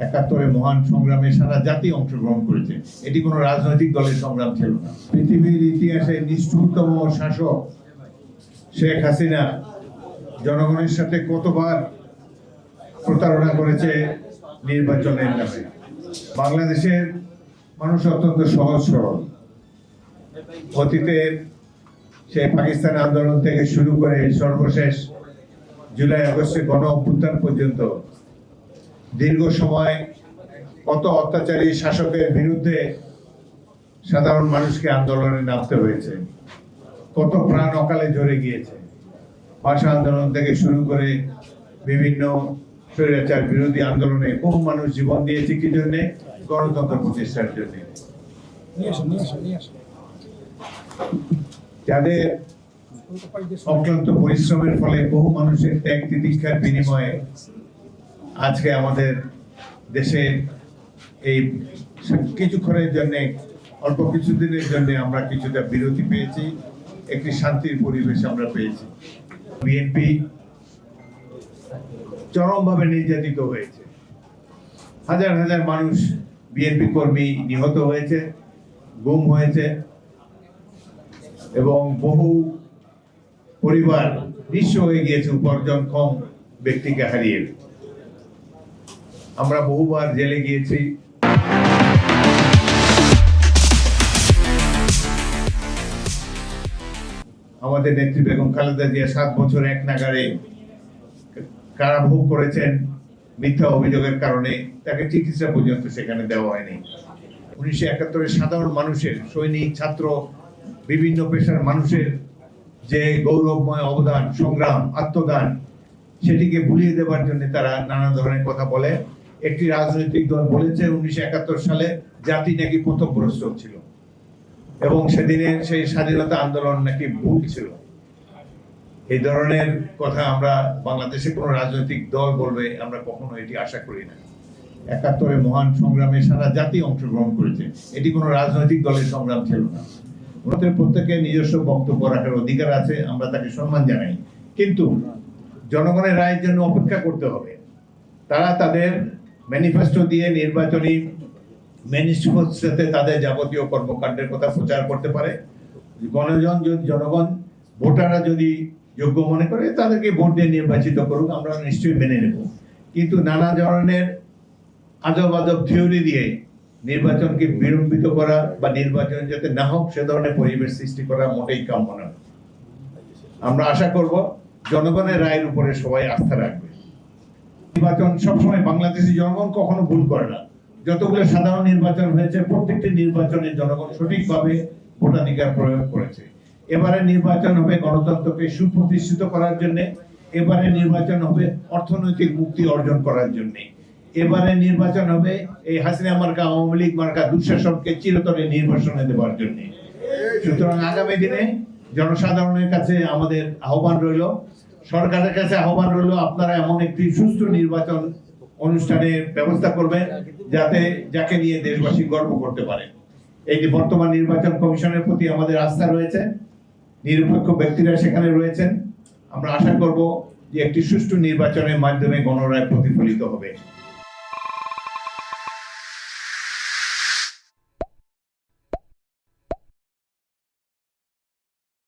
একাত্তরের মহান সংগ্রামে সারা জাতি অংশগ্রহণ করেছে। এটি কোনো রাজনৈতিক দলের সংগ্রাম ছিল না। পৃথিবীর ইতিহাসে নিষ্ঠুরতম শাসক শেখ হাসিনা জনগণের সাথে কতবার প্রতারণা করেছে নির্বাচনের নামে। বাংলাদেশের মানুষ অত্যন্ত সহজ সরল। অতীতের সেই পাকিস্তান আন্দোলন থেকে শুরু করে সর্বশেষ জুলাই আগস্টের গণ অভ্যুত্থান পর্যন্ত দীর্ঘ সময় কত অত্যাচারী শাসকের বিরুদ্ধে সাধারণ মানুষকে আন্দোলনে নামতে হয়েছে, কত প্রাণ অকালে ঝরে গিয়েছে। ভাষা আন্দোলন থেকে শুরু করে বিভিন্ন স্বৈরাচার বিরোধী আন্দোলনে বহু মানুষ জীবন দিয়েছে কি জন্যে? গণতন্ত্র প্রতিষ্ঠার জন্য। যাদের অক্লান্ত পরিশ্রমের ফলে বহু মানুষের ত্যাগ তিতিক্ষার বিনিময়ে আজকে আমাদের দেশে এই কিছুক্ষণের জন্য, অল্প কিছুদিনের জন্য আমরা কিছুটা বিরতি পেয়েছি, একটি শান্তির পরিবেশ আমরা পেয়েছি। বিএনপি চরমভাবে নির্যাতিত হয়েছে। হাজার হাজার মানুষ বিএনপি কর্মী নিহত হয়েছে, গুম হয়েছে এবং বহু পরিবার নিঃস্ব হয়ে গিয়েছে উপার্জনক্ষম ব্যক্তিকে হারিয়ে। আমরা বহুবার জেলে গিয়েছি। আমাদের নেত্রী বেগম খালেদা জিয়া 7 বছর এক নাগাড়ে কারাভোগ করেছেন মিথ্যা অভিযোগের কারণে। তাকে চিকিৎসা পর্যন্ত সেখানে দেওয়া হয়নি। 1971 সাধারণ মানুষের, সৈনিক, ছাত্র, বিভিন্ন পেশার মানুষের যে গৌরবময় অবদান, সংগ্রাম, আত্মদান, সেটিকে ভুলিয়ে দেওয়ার জন্য তারা নানা ধরনের কথা বলে। একটি রাজনৈতিক দল বলেছে 1971 সালে জাতি নাকি পথভ্রষ্ট ছিল এবং সেদিনের সেই স্বাধীনতা আন্দোলন নাকি ভুল ছিল। এই ধরনের কথা আমরা বাংলাদেশে কোনো রাজনৈতিক দল বলবে, আমরা কখনো এটি আশা করি না। 71-এর মহান সংগ্রামে সারা জাতি অংশগ্রহণ করেছে। এটি কোনো রাজনৈতিক দলের সংগ্রাম ছিল না। ওনাদের প্রত্যেকের নিজস্ব বক্তব্য রাখার অধিকার আছে, আমরা তাকে সম্মান জানাই, কিন্তু জনগণের রায়ের জন্য অপেক্ষা করতে হবে। তারা তাদের ম্যানিফেস্টো দিয়ে, নির্বাচনী ম্যানিফেস্টোতে তাদের যাবতীয় কর্মকাণ্ডের কথা প্রচার করতে পারে। জনগণ, ভোটাররা যদি যোগ্য মনে করে তাদেরকে ভোট দিয়ে নির্বাচিত করুক, আমরা নিশ্চয়ই মেনে নেব। কিন্তু নানা ধরনের আজব আজব থিওরি দিয়ে নির্বাচনকে বিলম্বিত করা বা নির্বাচন যাতে না হোক সে ধরনের পরিবেশ সৃষ্টি করা মোটেই কাম্য নয়। আমরা আশা করব জনগণের রায়ের উপরে সবাই আস্থা রাখবে। নির্বাচন সবসময় বাংলাদেশের জনগণ কখনো ভুল করে না। যতগুলো সাধারণ নির্বাচন হয়েছে প্রত্যেকটি নির্বাচনে জনগণ সঠিকভাবে ভোটাধিকার প্রয়োগ করেছে। এবারে নির্বাচন হবে গণতন্ত্রকে সুপ্রতিষ্ঠিত করার জন্য, এবারে নির্বাচন হবে অর্থনৈতিক মুক্তি অর্জন করার জন্য, এবারে নির্বাচন হবে এই হাসিনা মার্কা, আওয়ামী লীগ মার্কা দুঃশাসনকে চিরতরে নির্বাসনে দেওয়ার জন্য। সুতরাং আগামী দিনে জনসাধারণের কাছে আমাদের আহ্বান রইল, সরকারের কাছে আহ্বান রইল, আপনারা এমন একটি সুষ্ঠু নির্বাচন অনুষ্ঠানের ব্যবস্থা করবেন যাকে নিয়ে দেশবাসী গর্ব করতে পারে। এই যে বর্তমান নির্বাচন কমিশনের প্রতি আমাদের আস্থা রয়েছে, নিরপেক্ষ ব্যক্তিরা সেখানে রয়েছেন। আমরা আশা করব যে একটি সুষ্ঠু নির্বাচনের মাধ্যমে গণরায় প্রতিফলিত হবে।